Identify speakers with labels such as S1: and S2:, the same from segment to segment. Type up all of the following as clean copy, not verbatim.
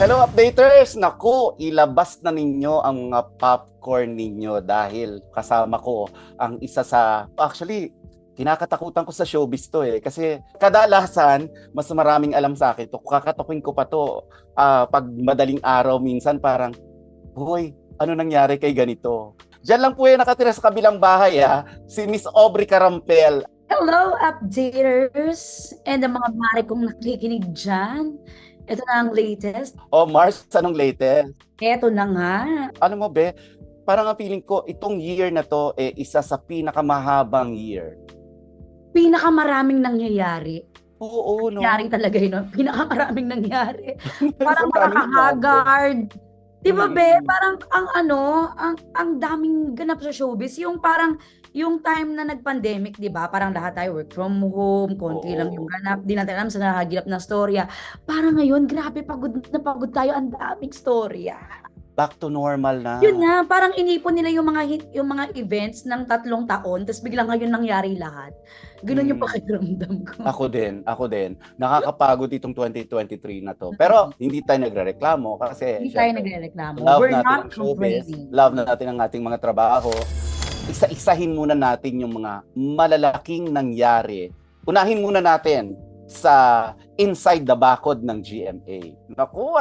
S1: Hello updaters! Naku, ilabas na ninyo ang mga popcorn ninyo dahil kasama ko ang isa sa, actually, kinakatakutan ko sa showbiz to eh. Kasi kadalasan, mas maraming alam sa akin to. Kakatukin ko pa to pag madaling araw minsan parang, hoy, ano nangyari kay ganito? Diyan lang po yan nakatira sa kabilang bahay si Miss Aubrey Carampel.
S2: Hello, updaters! And ang mga mare kong nakikinig dyan. Ito na ang latest.
S1: Oh, Mars, anong latest?
S2: Ito na nga.
S1: Ano mo, be? Parang ang feeling ko, itong year na to, isa sa pinakamahabang year.
S2: Pinakamaraming nangyayari.
S1: Oo, no?
S2: Nangyari talaga yun. Pinakamaraming nangyari. Parang
S1: Maraming
S2: nakaka-haggard. Di ba,
S1: Mm.
S2: be? Parang ang daming ganap sa showbiz. Yung parang, yung time na nag-pandemic, di ba? Parang lahat tayo work from home, konti lang yung
S1: Oo.
S2: ganap. Di natin alam sa nakagilap na storya. Parang ngayon, grabe, pagod na pagod tayo. Ang daming storya.
S1: Back to normal na.
S2: Yun nga, parang inipon nila yung mga events ng 3 taon, tapos biglang ngayon nangyari lahat. Ganun yung pakiramdam ko.
S1: Ako din. Nakakapagod itong 2023 na to. Pero hindi tayo nagrereklamo kasi
S2: Hindi tayo
S1: syempre,
S2: nagrereklamo.
S1: love
S2: We're
S1: natin
S2: not
S1: ang showbiz,
S2: complaining.
S1: love natin ang ating mga trabaho. Isa-isahin muna natin yung mga malalaking nangyari. Unahin muna natin sa inside the bakod ng GMA. Naku,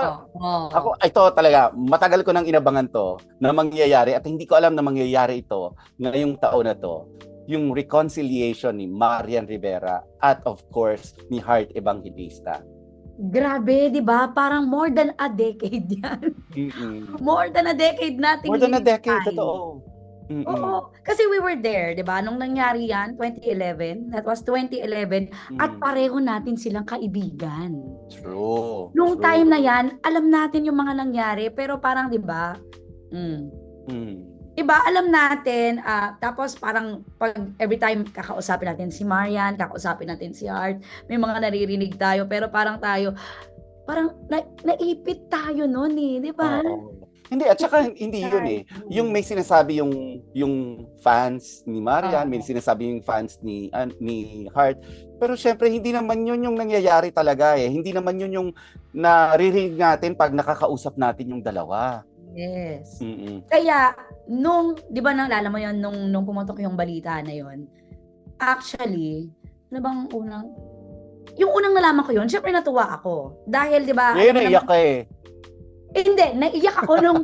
S1: ako, ito talaga, matagal ko nang inabangan to na mangyayari at hindi ko alam na mangyayari ito ngayong taon na to. Yung reconciliation ni Marian Rivera at of course ni Heart Evangelista.
S2: Grabe, di ba? Parang more than a decade yan. More than a decade nating
S1: More than a decade,
S2: hinintay.
S1: totoo.
S2: Oo, kasi we were there, di ba? Nung nangyari yan, 2011, that was 2011, at pareho natin silang kaibigan.
S1: True.
S2: Nung time na yan, alam natin yung mga nangyari, pero parang, di ba, Diba, alam natin, tapos parang pag every time kakausapin natin si Marian, kakausapin natin si Art, may mga naririnig tayo, pero parang naipit tayo noon eh, di ba?
S1: Hindi, at saka hindi yun eh. Yung may sinasabi yung fans ni Marian, may sinasabi yung fans ni Heart. Pero syempre, hindi naman yun yung nangyayari talaga eh. Hindi naman yun yung naririnig natin pag nakakausap natin yung dalawa.
S2: Yes. Kaya, di ba naalala mo yun, nung pumutok yung balita na yun, actually, ano bang yung unang nalaman ko yun, syempre natuwa ako. Dahil, di ba,
S1: ngayon naiyak ka eh.
S2: Hindi, naiyak ako nung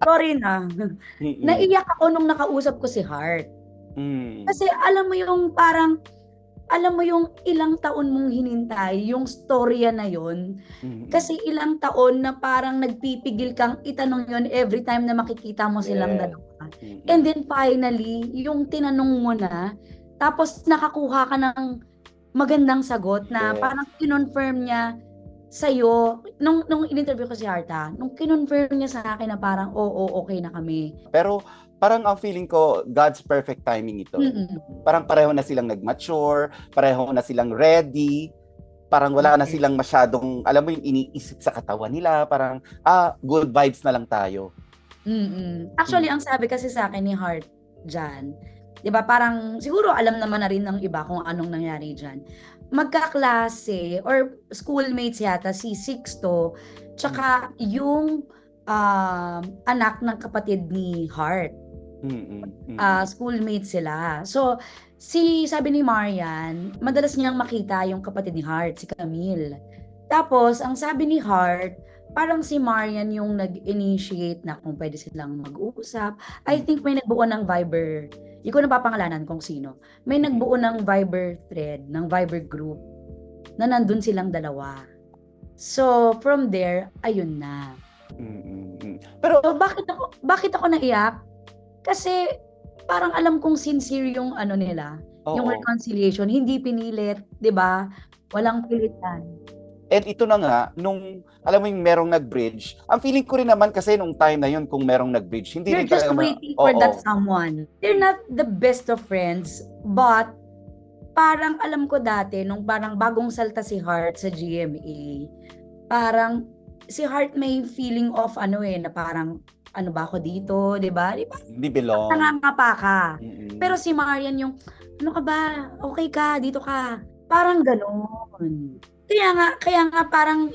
S2: sorry na. Naiyak ako nung nakausap ko si Heart. Kasi alam mo yung ilang taon mong hinintay yung storya na yun. Kasi ilang taon na parang nagpipigil kang itanong yun every time na makikita mo silang dalawa. And then finally, yung tinanong mo na, tapos nakakuha ka ng magandang sagot na parang kinonfirm niya sa'yo, nung in-interview ko si Harta, nung kinonfirm niya sa akin na parang, okay na kami.
S1: Pero parang ang feeling ko, God's perfect timing ito. Parang pareho na silang nag-mature, pareho na silang ready, parang wala na silang masyadong, alam mo yung iniisip sa katawan nila, parang, good vibes na lang tayo.
S2: Actually, ang sabi kasi sa akin ni Heart dyan, di ba parang, siguro alam naman na rin ng iba kung anong nangyari dyan. Magkaklase or schoolmates yata si Sixto tsaka yung anak ng kapatid ni Heart. Schoolmates sila. So, sabi ni Marian, madalas niyang makita yung kapatid ni Heart, si Camille. Tapos, ang sabi ni Heart, parang si Marian yung nag-initiate na kung pwede silang mag-uusap. I think may nagbuo ng Viber. Hindi ko napapangalanan kung sino. May nagbuo ng Viber thread, ng Viber group, na nandun silang dalawa. So, from there, ayun na.
S1: Pero,
S2: so, bakit ako naiyak? Kasi, parang alam kong sincere yung nila, yung reconciliation. Hindi pinilit, di ba? Walang pilitan.
S1: And ito na nga, nung, alam mo yung merong nag-bridge, ang feeling ko rin naman kasi nung time na yun, kung merong nag-bridge, hindi
S2: You're
S1: rin
S2: just
S1: talaga
S2: waiting for that someone. They're not the best of friends, but parang alam ko dati, nung parang bagong salta si Heart sa GMA, parang si Heart may feeling of na parang, ano ba ako dito, di ba?
S1: Hindi belong.
S2: Nangangapa ka. Pero si Marian yung, ano ka ba? Okay ka, dito ka. Parang gano'n. Kaya nga parang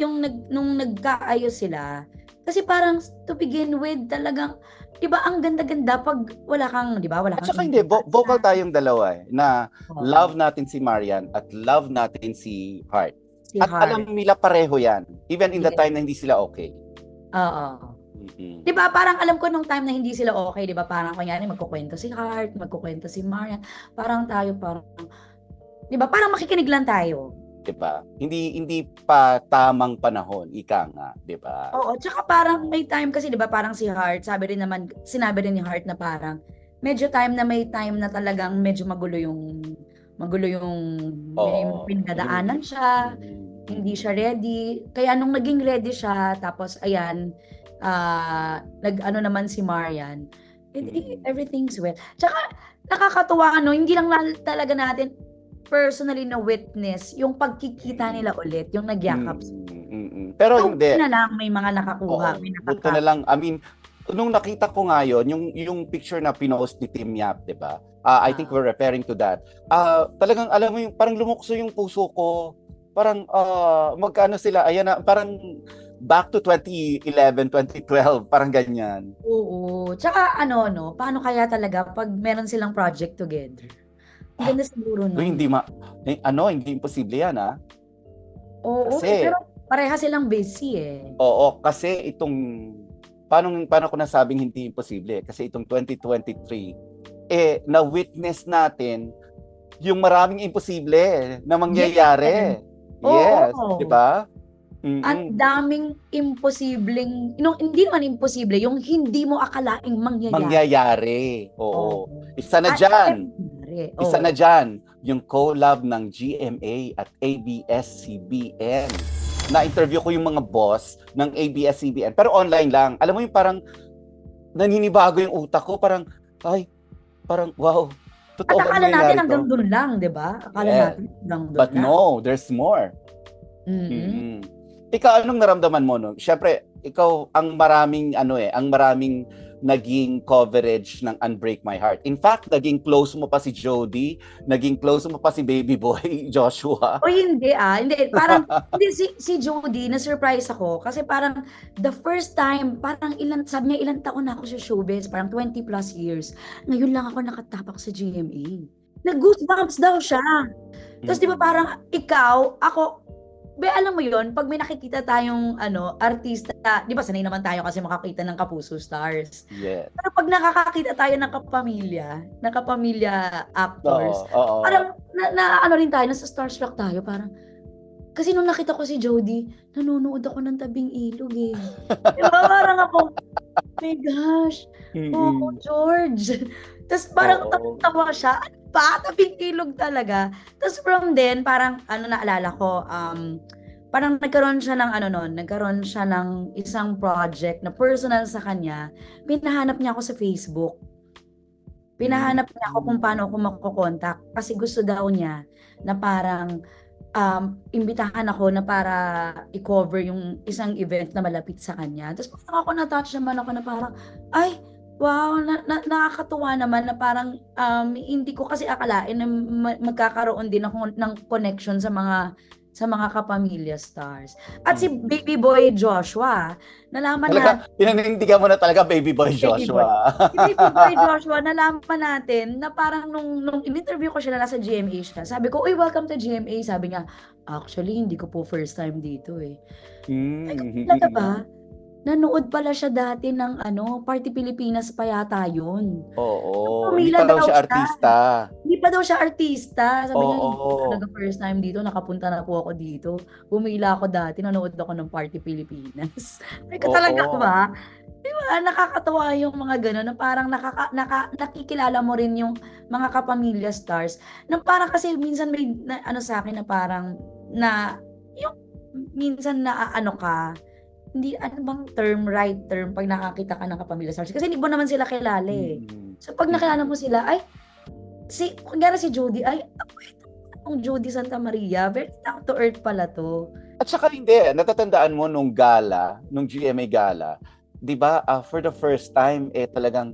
S2: nung nagkaayos sila, kasi parang to begin with talagang, 'di ba ang ganda-ganda pag wala kang, 'di ba, wala
S1: At
S2: kang
S1: saka hindi, vocal
S2: impluwensya.
S1: tayong dalawa na
S2: Oo,
S1: love natin si Marian at love natin si Heart.
S2: si
S1: At
S2: Heart,
S1: alam nila pareho yan, even in the
S2: yes,
S1: time na hindi sila okay.
S2: oo. 'Di
S1: Mm-mm.
S2: ba parang alam ko nung time na hindi sila okey, 'di ba parang kunyari magkukuwento si Heart, magkukuwento si Marian, parang tayo parang 'di ba parang makikinig lang tayo.
S1: 'Di ba? Hindi pa tamang panahon, ika nga, 'di ba?
S2: Oo, tsaka parang may time kasi 'di ba parang si Heart sinabi rin ni Heart na parang medyo time na may time na talagang medyo magulo yung may
S1: Oo, yung
S2: pinagdadaanan siya, hindi siya ready. Kaya nung naging ready siya tapos ayan, nag-ano naman si Marian, eh, di
S1: mm,
S2: everything's well. Tsaka nakakatuwa ano, hindi lang talaga natin personally na witness yung pagkikita nila ulit, yung nagyakap.
S1: Pero
S2: So, buti
S1: hindi,
S2: na lang may mga nakakuha,
S1: oo,
S2: may
S1: buti na
S2: nakaka
S1: lang. I mean, nung nakita ko nga yun, yung picture na pinost ni Tim Yap, 'di ba? I think
S2: ah,
S1: we're referring to that. Talagang alam mo yung parang lumukso yung puso ko. Parang magkano sila, ayan na, parang back to 2011, 2012, parang ganyan.
S2: oo. Tsaka ano 'no, paano kaya talaga 'pag meron silang project together? Ang
S1: Ah,
S2: ganda siguro
S1: uy,
S2: nun.
S1: hindi imposible yan,
S2: Oo, eh,
S1: kasi
S2: pero parehas silang busy, eh.
S1: Oo, kasi paano ko nasabing hindi imposible? Kasi itong 2023, na-witness natin yung maraming imposible na
S2: Yes,
S1: mangyayari. Yes, 'di
S2: oo.
S1: ba?
S2: Ang
S1: Mm.
S2: daming imposibleng hindi naman imposible, yung hindi mo akalaing mangyayari.
S1: Mangyayari. Oo.
S2: Oo.
S1: Isa na
S2: At
S1: diyan.
S2: nangyari,
S1: Isa na
S2: oo.
S1: diyan yung collab ng GMA at ABS-CBN. Na-interview ko yung mga boss ng ABS-CBN, pero online lang. Alam mo yung parang naninibago yung utak ko, parang wow,
S2: At
S1: totoo ba
S2: akala natin
S1: nangyayari
S2: hanggang
S1: to?
S2: dun lang, 'di ba? Akala
S1: Yes.
S2: natin hanggang dun
S1: But
S2: lang.
S1: no, there's more.
S2: Mm.
S1: Mm. Ikaw, anong naramdaman mo no? Siyempre, ikaw ang maraming naging coverage ng Unbreak My Heart. In fact, naging close mo pa si Jody, naging close mo pa si Baby Boy Joshua.
S2: Uy, hindi parang hindi si Jody na-surprise ako kasi parang the first time parang sabi niya ilang taon na ako sa showbiz, parang 20+ years. Ngayon lang ako nakatapak sa GMA. Nag-goosebumps daw siya. Tapos 'di ba
S1: Mm-mm.
S2: parang ako, alam mo yon 'pag may nakikita tayong ano, artista, 'di ba sanay naman tayo kasi makakita ng Kapuso stars.
S1: Yes.
S2: Pero 'pag nakakakita tayo ng kapamilya
S1: Oo,
S2: actors,
S1: oo.
S2: parang na-aano rin tayo, nasa-starstruck tayo parang kasi nung nakita ko si Jody, nanonood ako ng Tabing Ilog, eh. 'Di ba parang ako, my gosh, oo,
S1: Mm.
S2: George. Ta's parang
S1: Oo.
S2: tawang-tawa siya, ano ba, Tabing Ilog talaga. Ta's from then parang ano naalala ko, parang nagkaroon siya ng isang project na personal sa kanya, pinahanap niya ako sa Facebook. Pinahanap niya ako kung paano ako mako-contact kasi gusto daw niya na parang, imbitahan ako na para i-cover yung isang event na malapit sa kanya. Tapos parang ako na-touch naman ako na parang, ay, wow, nakakatuwa naman na parang, hindi ko kasi akalain na magkakaroon din ako ng connection sa mga kapamilya stars. At si
S1: Mm.
S2: Baby Boy Joshua, nalaman
S1: Talaga,
S2: natin
S1: pinanindigan mo na talaga Baby Boy
S2: Baby Boy.
S1: Joshua.
S2: Si Baby Boy Joshua nalaman natin na parang nung in-interview ko siya na nasa GMA siya, sabi ko, "Uy, welcome to GMA." Sabi niya, "Actually, hindi ko po first time dito, eh." Sabi ko, "Talaga ba?"
S1: Mm.
S2: Nanood pala siya dati ng ano, Party Pilipinas pa yata yun.
S1: Oo, hindi
S2: Pumila
S1: pa raw
S2: daw
S1: siya
S2: siya.
S1: artista.
S2: Hindi pa daw siya artista. Sabi niya, "Hindi ko
S1: Oo.
S2: talaga first time dito, nakapunta na po ako dito. Pumila ako dati, nanood ako ng Party Pilipinas." Sabi ko, "Talaga
S1: Oo.
S2: ba?" 'Di ba nakakatuwa yung mga gano'n na parang nakikilala mo rin yung mga kapamilya stars na parang kasi minsan may na ano sa'kin na parang na yung minsan naaano ka, hindi ano bang term, right term 'pag nakakita ka ng kapamilya stars kasi hindi mo naman sila kilala, eh.
S1: Mm.
S2: So 'pag nakilala
S1: Mm.
S2: mo sila, ay kunyari si Jody, ay itong Jody Santa Maria, very down to earth pala 'to.
S1: At saka hindi, natatandaan mo nung GMA gala, 'di ba, for the first time talagang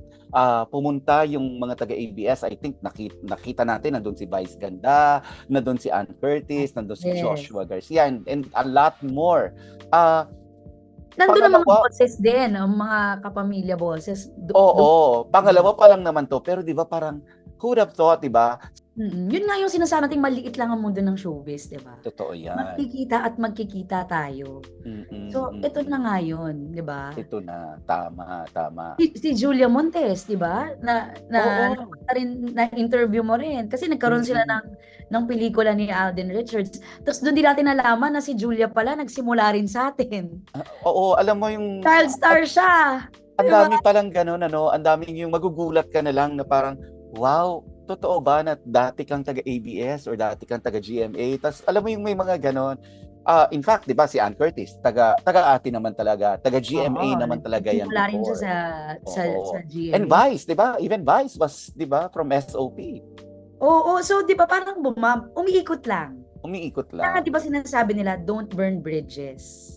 S1: pumunta yung mga taga-ABS. I think nakita natin nandun si Vice Ganda, nandun si Ann Curtis, nandun si
S2: Yes.
S1: Joshua Garcia, and a lot more.
S2: Nandun ang mga
S1: Pangalawa,
S2: boses din, ang mga kapamilya boses.
S1: oo, pangalawa pa lang naman to, pero 'di ba parang who would have thought, 'di ba?
S2: Yun nga yung sinasabi nating maliit lang ang mundo ng showbiz, 'di ba?
S1: Totoo 'yan.
S2: Magkikita at magkikita tayo. So, ito na nga yun, 'di ba?
S1: Ito na, tama.
S2: Si Julia Montes, 'di ba?
S1: Oo.
S2: Na interview mo rin kasi nagkaroon sila ng pelikula ni Alden Richards. Tapos doon din natin nalaman na si Julia pala nagsimula rin sa atin.
S1: Oo, alam mo yung
S2: Child star siya.
S1: ang
S2: Diba?
S1: dami palang ganun, ano, ang daming yung magugulat ka na lang na parang, wow, totoo ba na dati kang taga-ABS or dati kang taga-GMA? Tapos alam mo yung may mga ganun. In fact, 'di ba si Ann Curtis, taga-atin naman talaga, taga-GMA
S2: Oo,
S1: naman talaga yan
S2: nagsimula rin siya
S1: before.
S2: sa GMA.
S1: And Vice, 'di ba? Even Vice was, 'di ba, from SOP.
S2: Oo, so 'di ba parang umiikot lang.
S1: Umiikot
S2: Kaya
S1: lang.
S2: 'di ba sinasabi nila, don't burn bridges.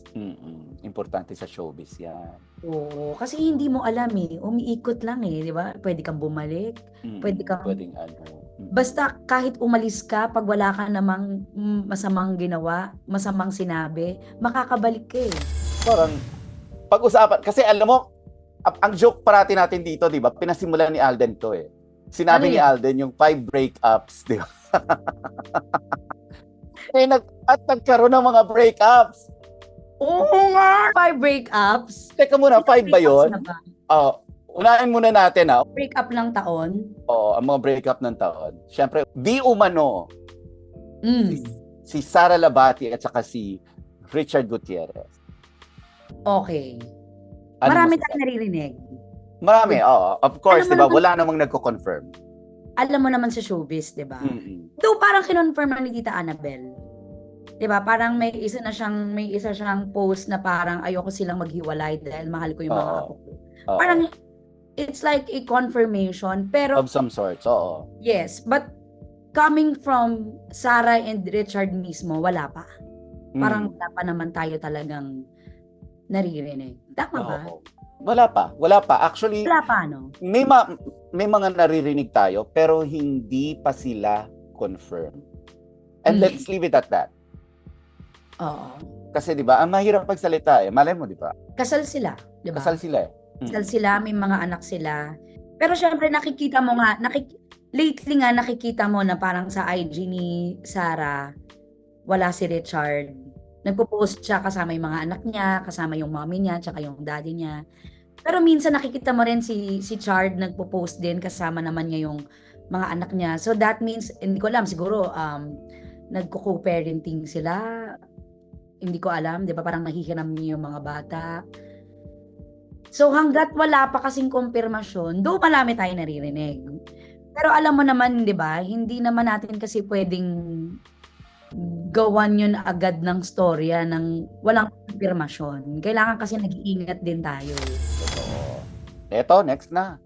S1: Importante sa showbiz yan.
S2: Oo, kasi hindi mo alam umiikot lang 'di ba? Pwede kang bumalik, pwede kang
S1: Pwedeng ano.
S2: basta kahit umalis ka pag wala ka namang masamang ginawa, masamang sinabi, makakabalik ka eh.
S1: Parang pag-usapan kasi alam mo, ang joke parati natin dito, 'di ba? Pinasimulan ni Alden to eh. Sinabi
S2: Ano
S1: ni
S2: yan?
S1: Alden yung 5 breakups, 'di ba? Nagkaroon ng mga breakups.
S2: Oo nga! 5 breakups.
S1: Teka muna, 5 ba yun?
S2: Na ba?
S1: Unahin muna natin
S2: Breakup lang taon?
S1: Oo, ang mga breakup ng taon. Siyempre, di umano,
S2: Mm.
S1: si Sara Labati at saka si Richard Gutierrez.
S2: Okay.
S1: Ano
S2: Marami
S1: mo-
S2: tayong naririnig.
S1: Marami, oo. Of course,
S2: Alam mo
S1: di ba?
S2: naman-
S1: Wala namang nagko-confirm.
S2: Alam mo naman sa showbiz, 'di ba?
S1: Mm-mm.
S2: Though parang kinonfirm na ni Tita Annabelle. 'Di ba? Parang may isa siyang post na parang ayoko silang maghiwalay dahil mahal ko yung mga
S1: Oo.
S2: apo ko.
S1: Oo.
S2: Parang it's like a confirmation, pero
S1: Of some sorts, oo.
S2: yes, but coming from Sarah and Richard mismo, wala pa. Parang wala pa naman tayo talagang naririnig. Tama ba?
S1: Oo. Wala pa. Actually,
S2: Wala pa, no?
S1: may mga naririnig tayo pero hindi pa sila confirm. And let's leave it at that.
S2: Oo.
S1: Kasi 'di ba, ang mahirap pagsalita eh. Malay mo, 'di ba?
S2: Kasal sila, 'di ba?
S1: Kasal sila eh.
S2: Kasal sila, may mga anak sila. Pero syempre nakikita mo nga, lately nga nakikita mo na parang sa IG ni Sarah, wala si Richard. Nagpo-post siya kasama yung mga anak niya, kasama yung mommy niya, tsaka yung daddy niya. Pero minsan nakikita mo rin si Chard nagpo-post din, kasama naman niya yung mga anak niya. So that means, hindi ko alam, siguro nagko-co-parenting sila. Hindi ko alam, 'di ba? Parang nahihiram niya yung mga bata. So hangga't wala pa kasing kumpirmasyon, do marami tayong naririnig. Pero alam mo naman, 'di ba? Hindi naman natin kasi pwedeng gawan yun agad ng storya ng walang kumpirmasyon. Kailangan kasi nag-iingat din tayo.
S1: Totoo. Eto, next na.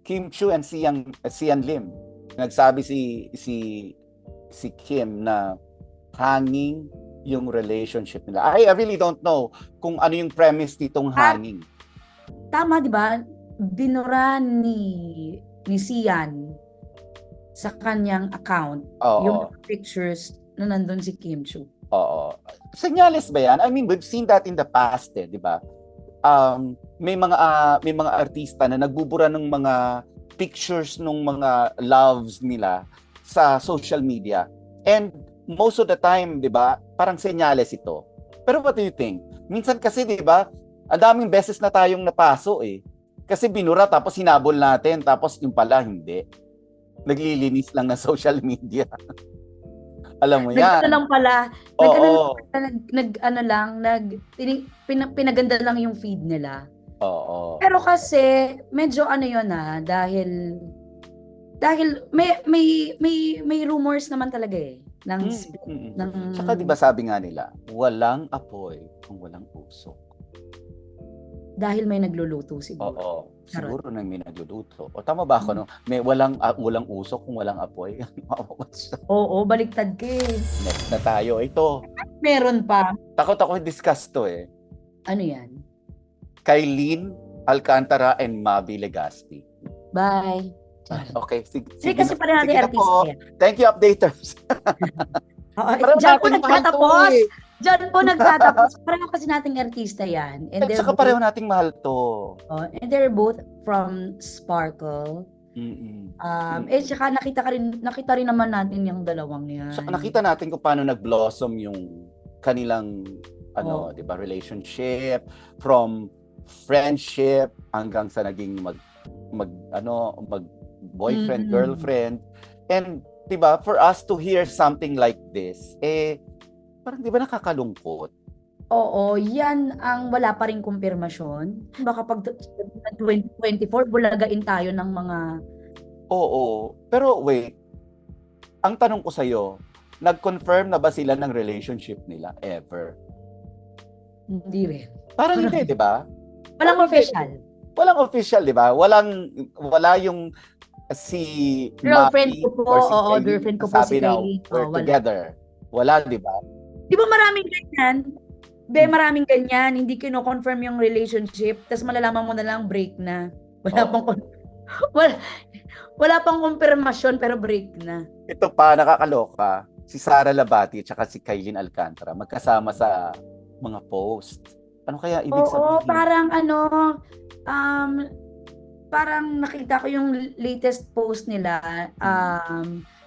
S1: Kim Chiu and Sian Lim. Nagsabi si Kim na hanging yung relationship nila. I really don't know kung ano yung premise nitong hanging.
S2: Tama, 'di ba? Binura ni Sian sa kanyang account yung pictures na nandun si Kim Chiu.
S1: Oo. Senyales ba yan? I mean, we've seen that in the past, di ba? May mga artista na nagbubura ng mga pictures ng mga loves nila sa social media. And most of the time, di ba, parang senyales ito. Pero what do you think? Minsan kasi, di ba, ang daming beses na tayong napaso eh. Kasi binura tapos hinabol natin tapos yung pala hindi. Naglilinis lang na social media. Alam mo yan.
S2: Lang pala.
S1: Oo.
S2: Pinaganda lang yung feed nila.
S1: Oo.
S2: Pero kasi medyo yun dahil may rumors naman talaga eh ng
S1: Saka 'di ba sabi nga nila, walang apoy kung walang usok.
S2: Dahil may nagluluto siguro.
S1: Oo. Siguro nang may nagluluto. O tama ba ako no? May walang usok kung walang apoy.
S2: Oo, baliktad ka eh.
S1: Next na tayo. Ito.
S2: Meron pa.
S1: Takot ako i-discuss to eh.
S2: Ano yan?
S1: Kailin Alcantara and Mavi Legaspi.
S2: Bye.
S1: Okay, sige,
S2: Kasi kasi
S1: na,
S2: pala natin
S1: sige na
S2: artista
S1: po.
S2: yan.
S1: Thank you, updaters.
S2: Oo,
S1: Pareho
S2: diyan po
S1: nating mahal to
S2: nagtatapos.
S1: eh.
S2: Diyan po nagtatapos. Pareho kasi nating artista yan. And
S1: At
S2: they're
S1: saka
S2: both,
S1: pareho nating mahal to.
S2: and they're both from Sparkle.
S1: Mm-mm.
S2: Saka nakita rin naman natin yung dalawang yan.
S1: Saka nakita natin kung paano nag-blossom yung kanilang
S2: Oo.
S1: 'di ba, relationship, from friendship hanggang sa naging mag boyfriend,
S2: Mm-mm.
S1: girlfriend. And 'di ba, for us to hear something like this, parang 'di ba nakakalungkot?
S2: Oo, yan ang wala pa ring kumpirmasyon. Baka pag 2024, bulagain tayo ng mga...
S1: Oo. Pero wait, ang tanong ko sa'yo, nag-confirm na ba sila ng relationship nila ever?
S2: Hindi rin.
S1: Parang hindi, di ba?
S2: Walang official.
S1: Walang official, di ba? Wala yung si
S2: Girlfriend
S1: Mavi
S2: ko po,
S1: or si
S2: oo,
S1: Kylie
S2: girlfriend ko po
S1: sabi
S2: si
S1: na
S2: Kylie.
S1: we're
S2: Wala.
S1: together. Wala, di ba?
S2: Di ba maraming ganyan? Maraming ganyan, hindi kino-confirm yung relationship, tapos malalaman mo na lang break na. Wala pang kumpirmasyon pero break na.
S1: Ito pa, nakakaloka. Si Sara Labati at si Kailin Alcantara magkasama sa mga post. Ano kaya ibig sabihin?
S2: Oo, parang nakita ko yung latest post nila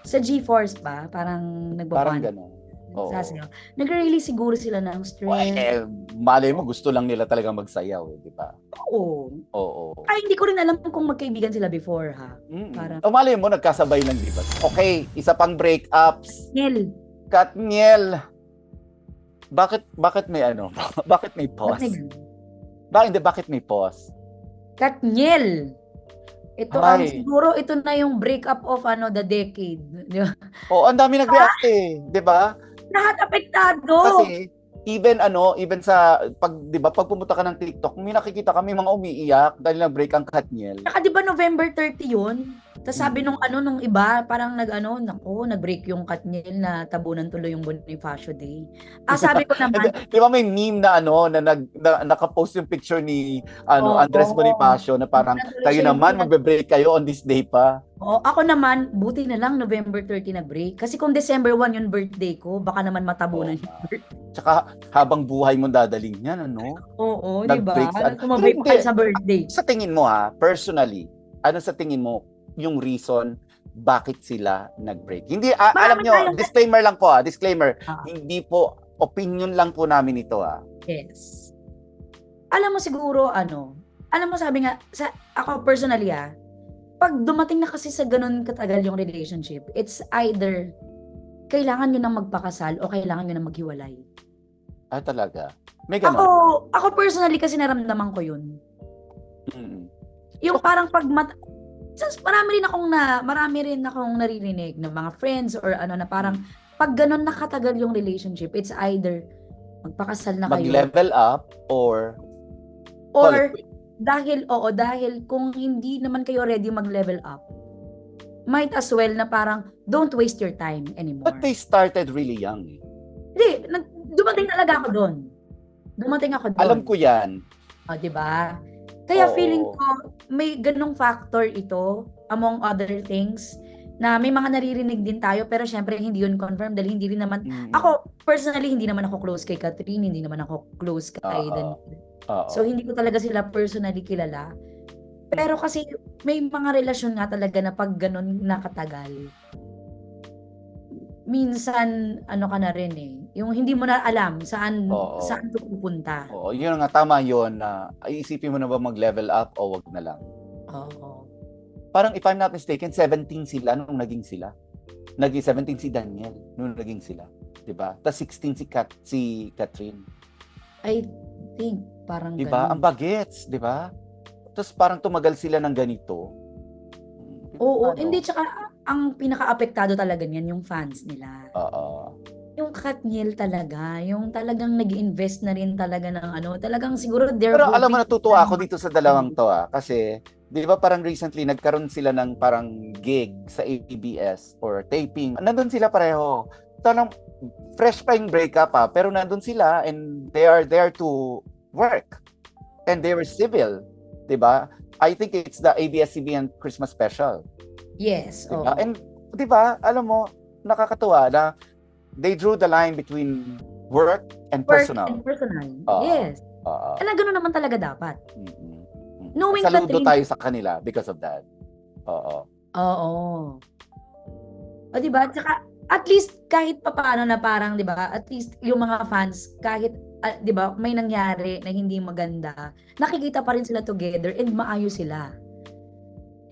S2: sa GeForce ba? Parang
S1: Parang
S2: nagbaband.
S1: gano'n. Oo.
S2: Nag-release siguro sila ng strength.
S1: Malay mo, gusto lang nila talaga magsayaw, di ba?
S2: Oo. Ay, hindi ko rin alam kung magkaibigan sila before, ha?
S1: Parang... malay mo, nagkasabay lang, di ba? Okay, isa pang breakups. Katniel. Bakit may bakit may pause? Bakit may pause?
S2: Katniel. Siguro ito na yung breakup of the decade. Di ba?
S1: Ang dami nag-react di ba?
S2: Lahat apektado.
S1: Kasi even sa pag pumunta ka ng TikTok, may nakikita kami mga umiiyak dahil nag-break ang Katniel.
S2: Saka 'di ba November 30 'yun? Tapos sabi nung iba, parang nag-break yung Katniel na tabunan tuloy yung Bonifacio Day. Sabi ko naman,
S1: di ba may meme na naka-post yung picture ni Andres Bonifacio na parang kayo naman magbe-break kayo on this day pa.
S2: Ako naman, buti na lang November 30 nag-break. Kasi kung December 1 yung birthday ko, baka naman matabunan yung birthday.
S1: Tsaka habang buhay mo dadaling yan,
S2: Oo, di ba? Kumabay pa sa birthday.
S1: Sa tingin mo personally, ano sa tingin mo yung reason bakit sila nag-break? Hindi, alam nyo, disclaimer lang po disclaimer. Hindi po, opinion lang po namin ito
S2: Yes. Alam mo siguro, alam mo sabi nga, ako personally pag dumating na kasi sa ganun katagal yung relationship, it's either kailangan nyo nang magpakasal o kailangan nyo nang maghiwalay.
S1: Talaga? May ganun?
S2: Ako personally kasi naramdaman ko yun. Yung parang marami rin akong naririnig ng mga friends or na parang pag ganun nakatagal yung relationship, it's either magpakasal na kayo.
S1: Mag-level up or
S2: dahil kung hindi naman kayo ready mag-level up, might as well na parang don't waste your time anymore.
S1: But they started really young.
S2: Hindi, dumating talaga ako doon.
S1: Alam ko yan.
S2: Di ba? Kaya feeling ko may ganung factor ito among other things na may mga naririnig din tayo pero syempre hindi yun confirmed dahil hindi rin naman ako personally hindi naman ako close kay Catherine, hindi naman ako close kay Daniel. So hindi ko talaga sila personally kilala. Pero kasi may mga relasyon nga talaga na pag ganun nakatagal, minsan ka na rin yung hindi mo na alam saan pupunta.
S1: Yun nga, tama yun na iisipin mo na ba mag-level up o wag na lang. Parang if I'm not mistaken, 17 sila nung naging sila. Naging 17 si Daniel nung naging sila, 'di ba? Tapos 16 si Catherine.
S2: I think parang
S1: diba? Ang bagets, 'di ba? Tapos parang tumagal sila ng ganito.
S2: Hindi tsaka ang pinaka-apektado talaga niyan yung fans nila. Yung Katniel talaga, yung talagang nag-invest na rin talaga ng talagang siguro
S1: Pero alam mo, natutuwa ako dito sa dalawang to kasi 'di ba parang recently nagkaroon sila ng parang gig sa ABS or taping. Nandun sila pareho. Tanong fresh pa yung breakup pero nandun sila and they are there to work. And they were civil, 'di ba? I think it's the ABS-CBN Christmas special.
S2: Yes, oo.
S1: Diba? And 'di ba, alam mo, nakakatuwa na they drew the line between work and personal.
S2: And personal.
S1: Oo.
S2: Yes.
S1: Oo.
S2: Kaya gano'n naman talaga dapat.
S1: Mm-mm.
S2: Knowing
S1: Saludo
S2: that
S1: tayo sa kanila because of that. Oo.
S2: Oo. O, di ba? Tsaka, at least kahit papaano na parang, di ba, at least yung mga fans, kahit, di ba, may nangyari na hindi maganda, nakikita pa rin sila together and maayos sila.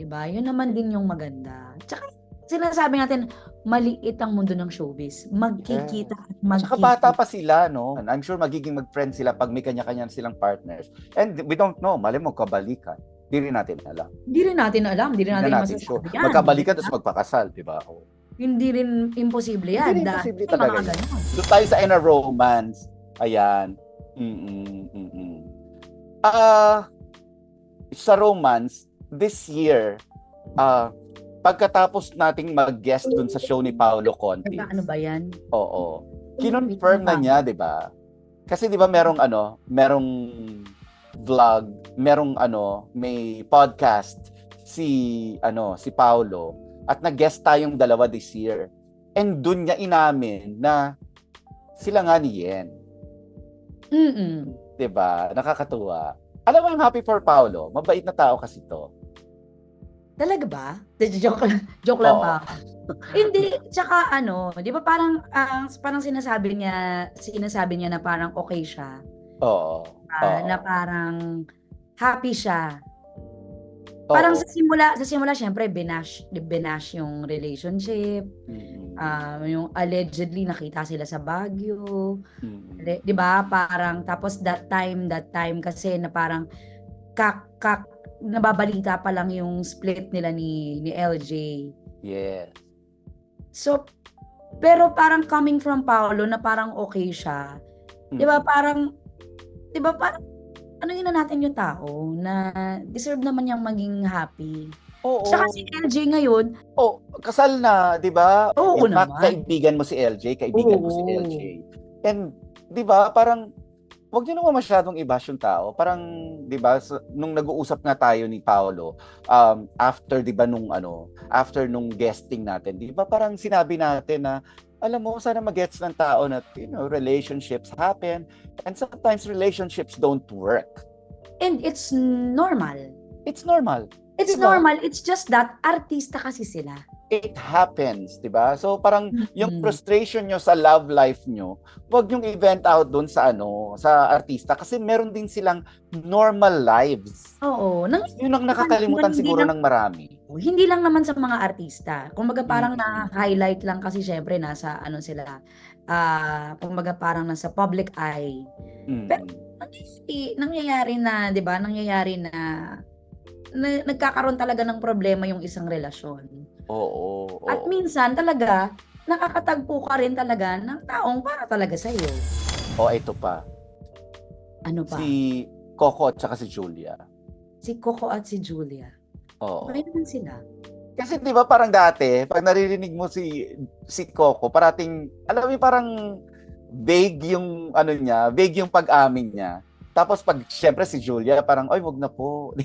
S2: Di ba? Yun naman din yung maganda. Tsaka, sinasabi natin, maliit ang mundo ng showbiz. Magkikita at
S1: Tsaka bata pa sila, no? I'm sure magiging mag-friend sila pag may kanya-kanya silang partners. And we don't know, mali mo kabalikan. Di rin natin alam.
S2: Hindi rin natin alam. Hindi rin
S1: Hindi
S2: natin
S1: natin sure.
S2: masasabi yan.
S1: Magkabalikan tapos magpakasal, di ba? Oh.
S2: Hindi rin imposible yan.
S1: Hindi rin imposible
S2: May
S1: talaga
S2: mga
S1: yan.
S2: ganun.
S1: Doon tayo sa in a romance. Ayan. Sa romance, this year, pagkatapos nating mag-guest dun sa show ni Paolo Contis.
S2: Ano ba yan?
S1: Oo. Kinonfirm na niya, 'di ba? Kasi 'di ba merong vlog, may podcast si Paolo at nag-guest tayong dalawa this year. And dun niya inamin na sila nga ni Yen. 'Di ba? Nakakatuwa. Alam mo, I'm happy for Paolo. Mabait na tao kasi to.
S2: Talaga ba? Joke lang pa. Hindi, tsaka di ba parang sinasabi niya na parang okay siya.
S1: Oo.
S2: Na parang happy siya.
S1: Oo.
S2: Parang sa simula syempre binash yung relationship. Yung allegedly nakita sila sa Baguio. 'Di ba? Parang tapos that time kasi na parang nababalita pa lang yung split nila ni LJ.
S1: Yes.
S2: So, pero parang coming from Paolo na parang okay siya. 'Di ba parang ano yun na natin yung tao na deserve naman niyang maging happy.
S1: Oo.
S2: Saka si LJ ngayon,
S1: kasal na, 'di ba?
S2: Oo
S1: In fact,
S2: naman.
S1: kaibigan mo si LJ, kaibigan ko si LJ. And 'di ba, parang wag niyo naman masyadong i-bash yung tao. Parang 'di ba, nung nag-uusap nga tayo ni Paolo, after 'di ba after nung guesting natin, 'di ba parang sinabi natin na alam mo, sana mag-gets ng tao na relationships happen and sometimes relationships don't work.
S2: And it's normal.
S1: It's normal.
S2: It's
S1: Diba?
S2: normal. It's just that artista kasi sila.
S1: It happens, 'di ba? So parang yung frustration nyo sa love life nyo, wag yung event out doon sa artista kasi meron din silang normal lives.
S2: Oo.
S1: Yun ang nakakalimutan siguro ng marami.
S2: Hindi lang naman sa mga artista. Kumbaga parang na-highlight lang kasi syempre nasa sila. Kumbaga parang nasa public eye. Pero nangyayari na, 'di ba? Nangyayari na nagkakaroon talaga ng problema yung isang relasyon.
S1: Oo.
S2: At minsan talaga nakakatagpo ka rin talaga ng taong para talaga sa iyo.
S1: Ito pa.
S2: Ano pa?
S1: Si Coco at saka si Julia.
S2: Si Coco at si Julia.
S1: Oo.
S2: Okay naman sila.
S1: Kasi 'di ba parang dati, pag naririnig mo si Coco, parating alam mo parang vague yung vague yung pag-amin niya. Tapos pag syempre si Julia, parang wag na po.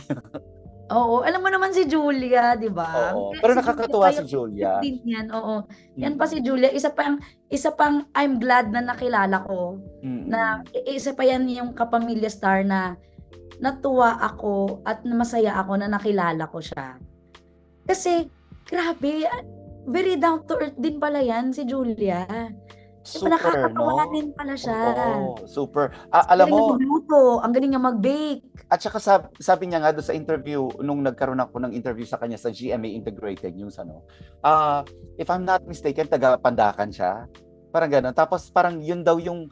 S2: Oo, alam mo naman si Julia, 'di ba?
S1: Oo. Pero nakakatuwa si Julia.
S2: Din yan, oo. Yan pa si Julia, isa pang I'm glad na nakilala ko. Na isa pa yan yung kapamilya star na natuwa ako at masaya ako na nakilala ko siya. Kasi grabe, very down to earth din pala yan si Julia.
S1: Super,
S2: nakakatawa din pala siya.
S1: Oo, super. Alam mo,
S2: ang galing niya mag-bake.
S1: At saka sabi niya nga doon sa interview, nung nagkaroon ako ng interview sa kanya sa GMA Integrated News, if I'm not mistaken, taga-Pandacan siya. Parang gano'n. Tapos parang yun daw yung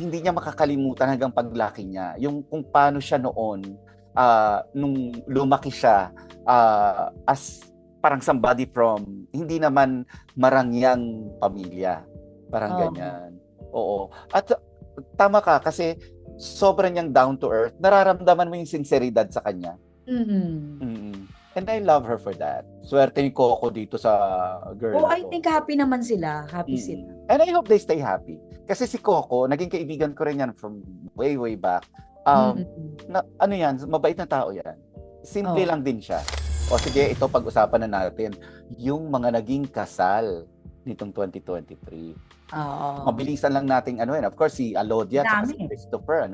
S1: hindi niya makakalimutan hanggang paglaki niya. Yung kung paano siya noon, nung lumaki siya, as parang somebody from hindi naman marangyang pamilya. Parang ganyan. Oo. At tama ka kasi sobrang niyang down to earth. Nararamdaman mo yung sinseridad sa kanya. And I love her for that. Swerte ni Coco dito sa girl.
S2: I think happy naman sila. Happy sila.
S1: And I hope they stay happy. Kasi si Coco, naging kaibigan ko rin yan from way, way back. Ano yan, mabait na tao yan. Simple lang din siya. O sige, ito pag-usapan na natin. Yung mga naging kasal nitong 2023. Mabilisan lang nating of course si Alodia at si Christopher,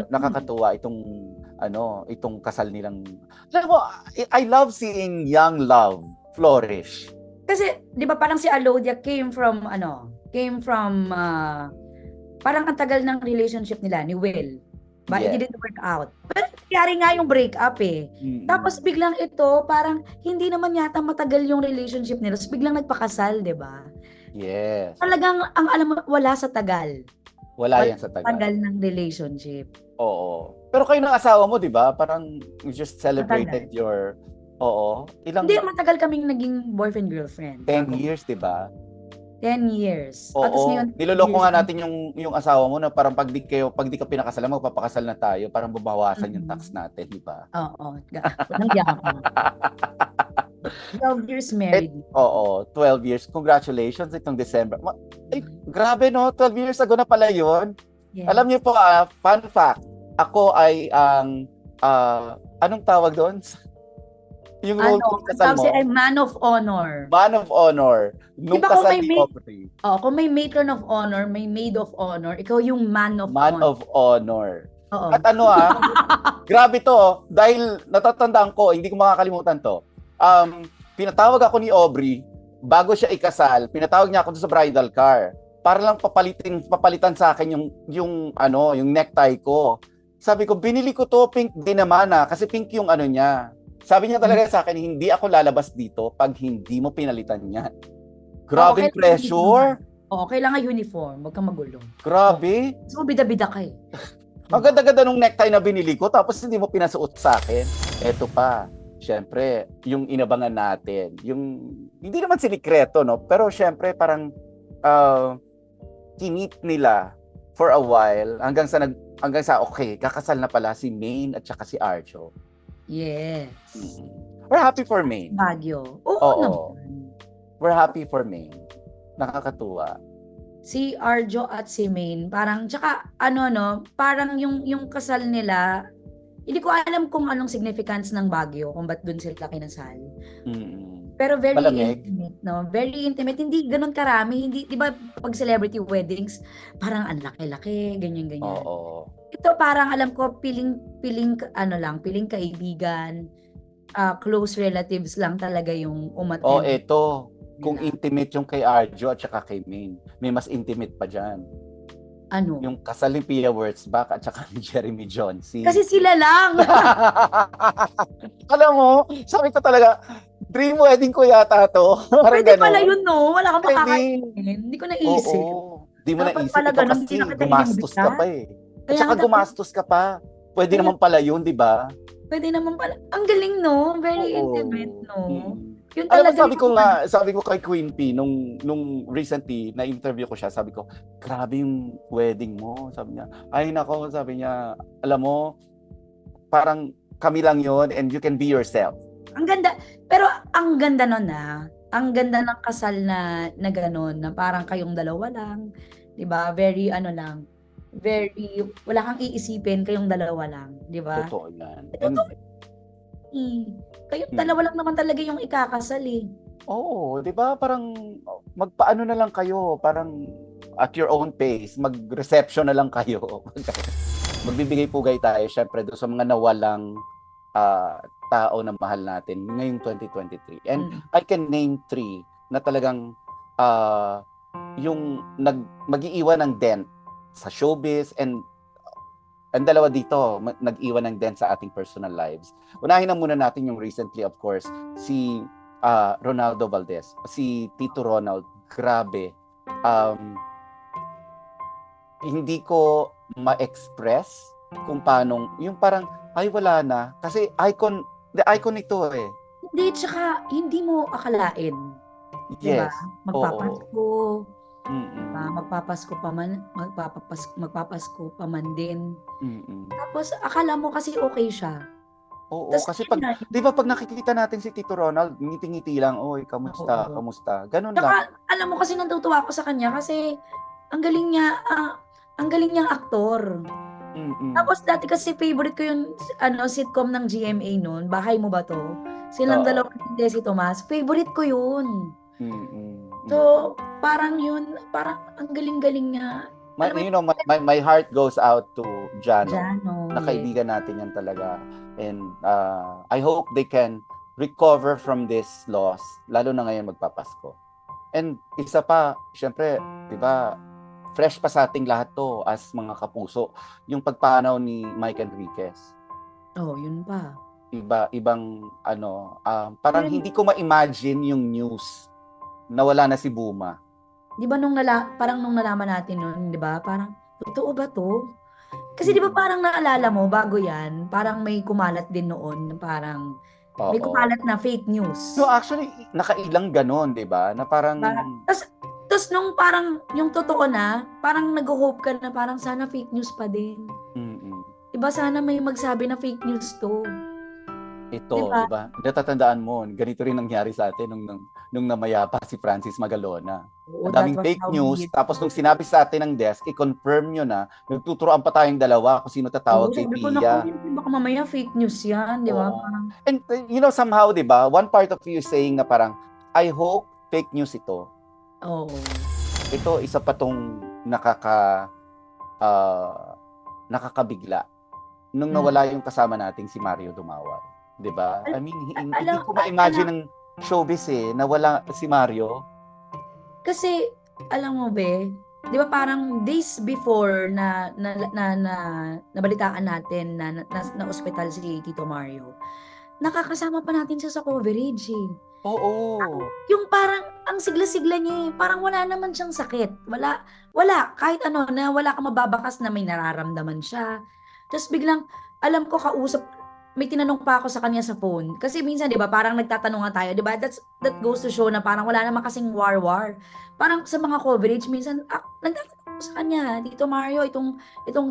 S1: nakakatuwa itong kasal nilang. Alam mo, I love seeing young love flourish.
S2: Kasi 'di ba parang si Alodia came from parang ang tagal ng relationship nila ni Will. But it didn't work out. Pero nangyari nga yung breakup eh. Tapos biglang ito, parang hindi naman yata matagal yung relationship nila. Tapos biglang nagpakasal, di ba?
S1: Yes.
S2: Talagang, ang alam mo, wala sa tagal.
S1: Wala yan sa tagal.
S2: Tagal ng relationship.
S1: Oo. Pero kayo ng asawa mo, di ba? Parang you just celebrated your... Oo.
S2: Hindi, matagal kaming naging boyfriend-girlfriend.
S1: 10 years, di ba?
S2: 10 years.
S1: Oo. Ngayon, niloloko nga natin yung asawa mo na parang pag di ka pinakasalan, magpapakasal na tayo, parang babawasan yung tax natin, di ba?
S2: Oo. Walang yaman. 12 years married.
S1: 12 years. Congratulations itong December. Grabe no, 12 years ago na pala yun. Yes. Alam niyo po, fun fact, ako ay anong tawag doon? Yung role ng kasal mo.
S2: Ay man of honor.
S1: Man of honor. Nung diba, kasal ni Aubrey.
S2: Kung may matron of honor, may maid of honor, ikaw yung man of honor.
S1: Man of honor. Oo. At grabe to, dahil natatandaan ko, hindi ko makakalimutan to. Pinatawag ako ni Aubrey, bago siya ikasal, pinatawag niya ako sa bridal car. Para lang papalitan sa akin yung necktie ko. Sabi ko, binili ko to, pink din naman kasi pink yung niya. Sabi niya talaga sa akin, hindi ako lalabas dito pag hindi mo pinalitan niya. Grabe pressure.
S2: Kailangan uniform. Huwag kang magulo.
S1: Grabe.
S2: So, bida-bida ka eh.
S1: Ang ganda-ganda nung necktie na binili ko, tapos hindi mo pinasuot sa akin. Eto pa, syempre, yung inabangan natin. Hindi naman sinikreto, no? Pero syempre, parang kinip nila for a while hanggang sa okay, kakasal na pala si Maine at saka si Arjo.
S2: Yes.
S1: We're happy for Maine.
S2: Baguio.
S1: Oo. We're happy for Maine. Nakakatuwa.
S2: Si Arjo at si Maine, parang, tsaka, parang yung kasal nila, hindi ko alam kung anong significance ng Baguio, kung ba't dun sila kinasal. Pero very intimate, no? Very intimate. Hindi ganun karami. Hindi, di ba, pag celebrity weddings, parang ang laki-laki, ganyan-ganyan.
S1: Oo.
S2: Ito parang alam ko piling kaibigan, close relatives lang talaga yung umattend.
S1: Ito. Kung intimate yung kay Arjo at saka kay Maine, may mas intimate pa diyan.
S2: Ano?
S1: Yung kasal ni Pia Wurtzbach at saka ni Jeremy Johnson.
S2: Kasi sila lang.
S1: Alam mo, sabi ko talaga, dream wedding ko yata to.
S2: Pwede pala yun, no? Wala kang makakain. Hindi ko naisip.
S1: Hindi mo naisip. Ito kasi gumastos ka pa eh. At saka gumastos ka pa. Pwede naman pala yun, di ba?
S2: Pwede naman pala. Ang galing, no? Very intimate, no? Yun
S1: alam mo, sabi ko kay Queen P, nung recently, na-interview ko siya, sabi ko, grabe yung wedding mo. Sabi niya, ay nako, sabi niya, alam mo, parang kami lang yon and you can be yourself.
S2: Ang ganda. Pero ang ganda nun ang ganda ng kasal na gano'n, na parang kayong dalawa lang. Diba? Very very, wala kang iisipin, kayong dalawa lang. Diba?
S1: Totoo yan.
S2: Kayong dalawa lang naman talaga yung ikakasal eh.
S1: Oo, di ba? Parang magpaano na lang kayo, parang at your own pace, mag-reception na lang kayo. Magbibigay pugay tayo, syempre, doon sa mga nawalang tao na mahal natin ngayong 2023. And I can name 3 na talagang yung mag-iiwan ng dent sa showbiz and dalawa dito nag-iwan ng dent sa ating personal lives. Unahin na muna natin yung recently, of course, si Ronaldo Valdez, si Tito Ronald. Grabe. Hindi ko ma-express kung paano, yung parang, ay wala na. Kasi the icon ito eh.
S2: Hindi, tsaka hindi mo akalain.
S1: Yes.
S2: Diba? Magpapasko. Magpapasko pa man din. Tapos akala mo kasi okay siya.
S1: Oo, kasi di ba pag nakikita natin si Tito Ronald, ngiti-ngiti lang, oy, kamusta? Ganun lang.
S2: Alam mo kasi natutuwa ako sa kanya kasi ang galing niyang aktor.
S1: Mm.
S2: Tapos dati kasi favorite ko yung sitcom ng GMA noon, Bahay Mo Ba 'To? Silang
S1: Oo.
S2: dalawa ni Desi Tomas, favorite ko yun.
S1: Mm.
S2: So, parang yun, parang ang galing-galing niya. Alam mo
S1: You
S2: yun,
S1: know, my heart goes out to Jano.
S2: Jano,
S1: Na
S2: yes.
S1: kaibigan natin yan talaga. And I hope they can recover from this loss, lalo na ngayon magpapasko. And isa pa, syempre, 'di ba, fresh pa sa ating lahat to as mga kapuso, yung pagpanaw ni Mike Enriquez.
S2: Oh, yun pa.
S1: Ibang parang
S2: Yun,
S1: hindi ko ma-imagine yung news na wala na si Buma.
S2: 'di ba parang nung nalaman natin noon, 'di ba? Parang totoo ba 'to? Kasi 'di ba parang naalala mo bago 'yan, parang may kumalat din noon, parang may
S1: Oo.
S2: kumalat na fake
S1: No,
S2: news.
S1: actually, nakailang ganon, 'di ba? Na parang
S2: Ba tas nung parang yung totoo na, parang nagho-hope ka na parang sana fake news pa din.
S1: mm
S2: 'Di ba sana may magsabi na fake news 'to, 'di
S1: ito,
S2: ba?
S1: 'di ba? Natatandaan mo, ganito rin nangyari sa atin nung namayapa si Francis Magalona.
S2: Oo,
S1: Ang
S2: that
S1: daming
S2: was
S1: fake
S2: how
S1: news,
S2: we
S1: tapos nung sinabi sa atin ng desk, i-confirm nyo na, nagtuturoan pa tayong dalawa kung sino
S2: oo,
S1: tatawag kay
S2: sabi ko, naku,
S1: Pia.
S2: hindi baka mamaya fake news 'yan, 'di ba?
S1: Oo.
S2: Parang
S1: And somehow, 'di ba, one part of you saying na parang, I hope fake news ito.
S2: oo.
S1: Ito, isa pa tong nakakabigla. Nung
S2: Mm.
S1: nawala yung kasama nating si Mario Dumawar. 'Di ba? I mean, hindi
S2: Alam
S1: ko ma-imagine ng showbiz nawala si Mario.
S2: kasi alam mo be, 'di ba parang days before na nabalitaan natin na ospital si Tito Mario, nakakasama pa natin siya sa coverage, eh.
S1: Oo.
S2: Yung parang ang sigla-sigla niya, eh, parang wala naman siyang sakit, wala kahit ano na wala kang mababakas na may nararamdaman siya. Ta's biglang alam ko may tinanong pa ako sa kanya sa phone, kasi minsan 'di ba parang nagtatanungan tayo 'di ba, that goes to show na parang wala naman kasing war. Parang sa mga coverage minsan, nagtatanong ako sa kanya, "Tito Mario, itong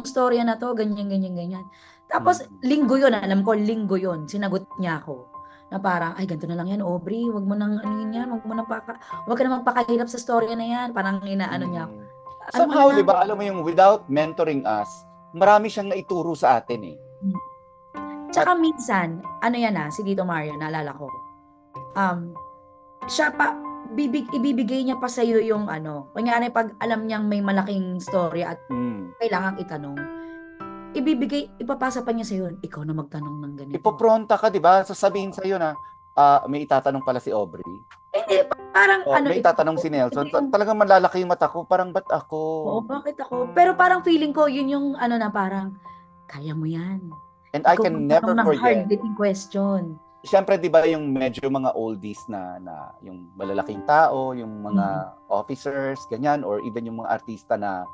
S2: istorya na 'to ganyan, ganyan, ganyan." Tapos
S1: Mm.
S2: linggo yun, alam ko linggo yun, sinagot niya ako. Na parang, "Ay ganito na lang 'yan Aubrey, wag mo ng anuhin 'yan, wag ka na magpakahirap sa storya na 'yan." Parang inaano niya ako,
S1: Mm.
S2: "Ano ka na
S1: Somehow, 'di
S2: lang."
S1: ba, alam mo yung without mentoring us, marami siyang naituro sa atin eh.
S2: Hmm.
S1: At
S2: Tsaka minsan, ano 'yan, si Tito Mario naalala ko, um, siya pa ibibigay niya pa sa'yo yung ano, kunyari 'pag alam niyang may malaking storya at
S1: mm,
S2: kailangang itanong, ipapasa pa niya sa'yo, "Ikaw na magtanong ng ganito."
S1: ipopronta ka, 'di ba? Sasabihin sa iyo na may itatanong pala si Aubrey.
S2: Hindi, parang
S1: O
S2: ano
S1: may
S2: ito,
S1: itatanong si
S2: ito
S1: Nelson.
S2: yung
S1: Talagang malalaki yung mata ko, parang ba't ako?
S2: oo, bakit ako? Pero parang feeling ko yun yung ano na parang, "Kaya mo 'yan."
S1: And I
S2: Ikaw
S1: can
S2: magtanong
S1: never
S2: ng
S1: forget.
S2: hard-hitting question.
S1: Siyempre, 'di ba, yung medyo mga oldies na yung malalaking tao, yung
S2: Mm.
S1: mga officers, ganyan, or even yung mga artista na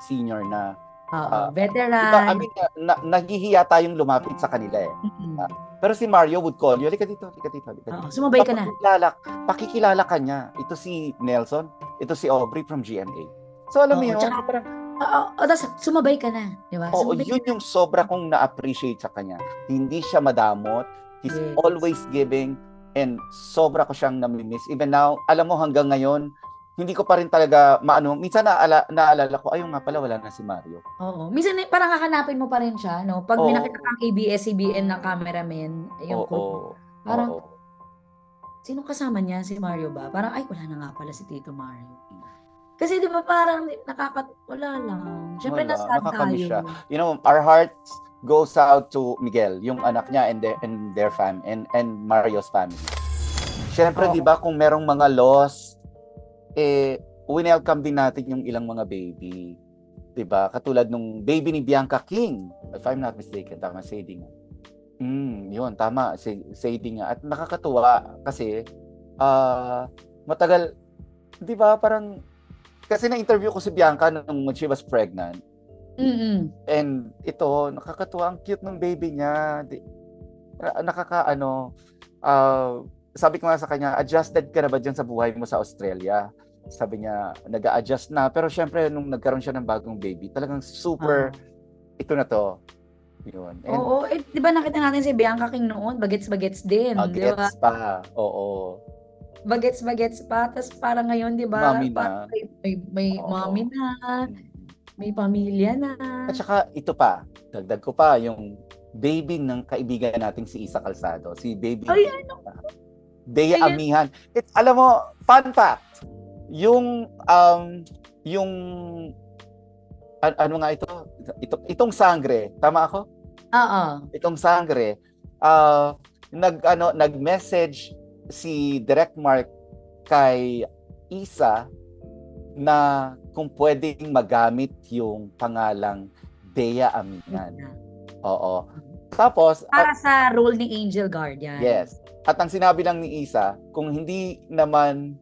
S1: senior na,
S2: Oo,
S1: 'di ba, I
S2: veteran.
S1: mean, naghihiya tayong lumapit sa kanila eh.
S2: Mm.
S1: Ah, pero si Mario would call you, "Halika dito, halika dito, halika
S2: Oo,
S1: dito."
S2: sumabay ka na.
S1: Pakikilala ka niya. Ito si Nelson, ito si Aubrey from GMA. So alam mo
S2: Oo,
S1: yun,
S2: tsaka
S1: parang,
S2: oo, ta's sumabay ka na, 'di ba?
S1: oo,
S2: Sumabay ka
S1: yun
S2: na.
S1: yung sobra kong na-appreciate sa kanya. Hindi siya madamot. He's
S2: Yes.
S1: always giving, and sobra ko siyang namimiss. Even now, alam mo, hanggang ngayon, hindi ko pa rin talaga maano. Minsan naalala ko, ayun nga pala, wala na si Mario.
S2: Oo, minsan parang hahanapin mo pa rin siya 'no, 'pag may nakita
S1: Oo,
S2: kang ABS-CBN na cameraman, yung crew,
S1: oo,
S2: parang,
S1: oo.
S2: "Sinong kasama niya, si Mario ba?" Parang, "Ay wala na nga pala si Tito Mario." Kasi 'di ba parang wala lang, siyempre
S1: Wala,
S2: na-sad
S1: nakakamiss
S2: tayo.
S1: siya. Our hearts goes out to Miguel, yung anak niya, and their family, and Mario's family. Siyempre, 'di
S2: Oo,
S1: ba, kung merong mga loss, welcome din natin yung ilang mga baby. 'Di ba? Katulad nung baby ni Bianca King, if I'm not mistaken, tama, Sadie nga. Yun, tama, Sadie nga. At nakakatuwa kasi matagal, 'di ba, parang kasi na-interview ko si Bianca nung when she was pregnant.
S2: mm.
S1: And ito, nakakatuwa, ang cute ng baby niya. Nakakaano, sabi ko nga sa kanya, adjusted ka na ba dyan sa buhay mo sa Australia? Sabi niya, nag-a-adjust na. Pero syempre, nung nagkaroon siya ng bagong baby, talagang super,
S2: Oo.
S1: ito na to. Yun. And
S2: Oo, 'di ba nakita natin si Bianca King noon, bagets-bagets din, 'di ba?
S1: gets pa. Oo.
S2: Bagets-bagets pa, tas parang ngayon 'di ba,
S1: Mami
S2: parang
S1: na.
S2: may mommy
S1: Oo.
S2: na,
S1: Mm.
S2: May pamilya na.
S1: At saka ito pa, dagdag ko pa yung baby ng kaibigan nating si Isa Calzado, si baby
S2: Ay,
S1: Bea
S2: Ayan.
S1: Amihan. Alam mo, fun fact, yung ano nga itong sangre, tama ako?
S2: Oo.
S1: Itong sangre, nag-message si Direct Mark kay Isa na kung pwedeng magamit yung pangalang Bea Amihan. Oo. Tapos,
S2: Para sa role ni Angel Guardian.
S1: yes. At ang sinabi lang ni Isa, kung hindi naman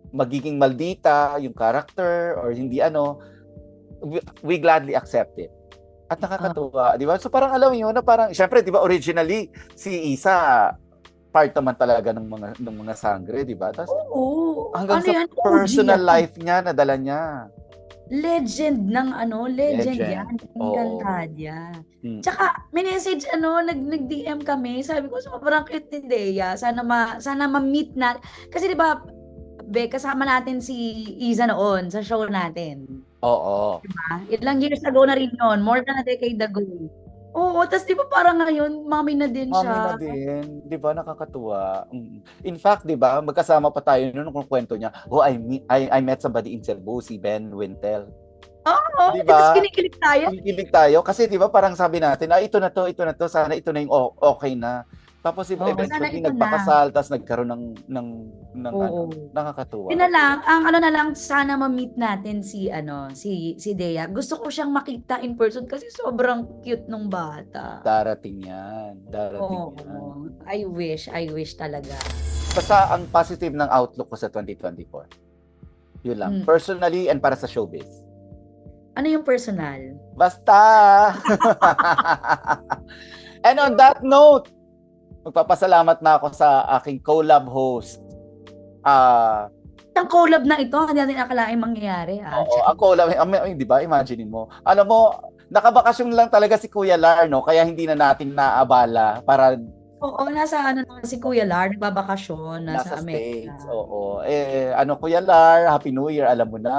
S1: magiging maldita yung character or hindi we gladly accept it. At nakakatuwa, di ba? So parang alam mo yun, na parang, syempre, di ba, originally, si Isa, part naman talaga ng mga sangre, di ba? Tapos,
S2: Oo.
S1: hanggang
S2: Ano
S1: sa
S2: yan?
S1: personal
S2: OG yan.
S1: life niya, nadala niya.
S2: Legend ng legend
S1: Legend.
S2: yan.
S1: Oo.
S2: Encantadia.
S1: Hmm.
S2: Tsaka, may message, nag-DM kami. Sabi ko, sobrang cute ni Dea. Sana ma-meet na. Kasi di ba, kasama natin si Iza noon sa show natin.
S1: Oo.
S2: Diba? Ilang years ago na rin yun. More than a decade ago. Oo, tas di ba parang ngayon, mami na din
S1: Mami
S2: siya.
S1: na din, 'di ba, nakakatuwa. In fact, 'di ba, magkasama pa tayo noon kung kwento niya. Oh, I met somebody in Cebu, si Ben Wintel.
S2: Oo,
S1: Diba?
S2: tapos kinikilig tayo.
S1: Kinikilig tayo kasi 'di ba parang sabi natin, ito na to, sana ito na yung okay na. Tapos
S2: Oo, sana
S1: eventually
S2: ito na.
S1: nagpakasal, tapos nagkaroon ng
S2: Oo.
S1: nakakatuwa.
S2: Yun na lang, ang na lang, sana ma-meet natin si Dea. Gusto ko siyang makita in person kasi sobrang cute nung bata.
S1: Darating yan. Darating yan.
S2: Oo. I wish talaga.
S1: Basta ang positive ng outlook ko sa 2024. Yun lang. Personally and para sa showbiz.
S2: Ano yung personal?
S1: Basta! And on that note, magpapasalamat na ako sa aking collab host.
S2: Ang collab na ito, hindi natin akalain mangyayari.
S1: Oo, ang collab, di ba? Imaginein mo. Alam mo, nakabakasyon lang talaga si Kuya Lar, no? Kaya hindi na natin naabala para...
S2: Oo, nasa si Kuya Lar, nagbabakasyon, nasa Amerika.
S1: States, oo. Kuya Lar, Happy New Year, alam mo na.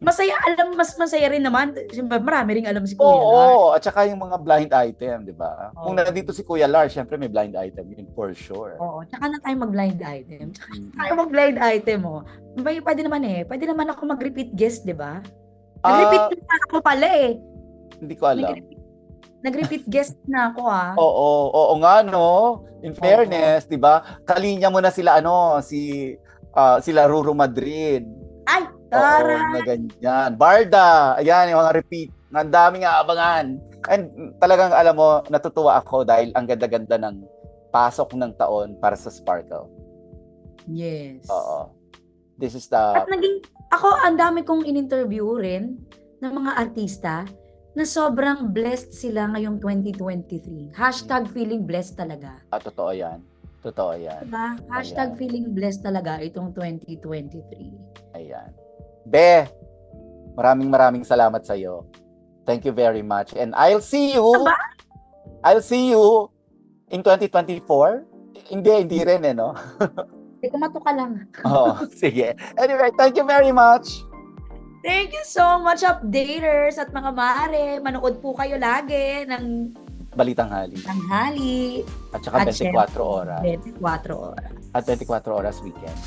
S2: Masaya, mas masaya rin naman. Siyempre, marami ring alam si Kuya Lar.
S1: Oo, at saka yung mga blind item, di ba? Kung nandito si Kuya Lar, syempre may blind item yun, for sure.
S2: Oo, tsaka na tayo mag-blind item. Tsaka tayo mag-blind item, pwede naman ako mag-repeat guest, di ba? Nag-repeat na ako pala
S1: Hindi ko alam.
S2: Nag-repeat guest na ako,
S1: Oo nga, no? In fairness, di ba? Kalinya mo na sila, sila Ruru Madrid.
S2: Ay,
S1: Oo, na ganyan. Barda, ayan, yung mga repeat. Ang daming aabangan. And talagang, alam mo, natutuwa ako dahil ang ganda-ganda ng pasok ng taon para sa Sparkle.
S2: Yes.
S1: Oo. This is the...
S2: At ako, ang dami kong in-interview rin ng mga artista na sobrang blessed sila ngayong 2023. #feeling blessed talaga.
S1: Totoo yan. Totoo yan.
S2: Diba?
S1: Ayan.
S2: #feeling blessed talaga itong 2023.
S1: Ayan. Be, maraming salamat sa iyo. Thank you very much. And I'll see you in 2024. Hindi rin no?
S2: Kumato ka lang.
S1: Oh, sige. Anyway, thank you very much.
S2: Thank you so much, updaters at mga mare. Manood po kayo lagi ng
S1: Balitang Hali.
S2: tanghali.
S1: At saka 24 oras.
S2: 24 oras.
S1: At 24 oras weekend.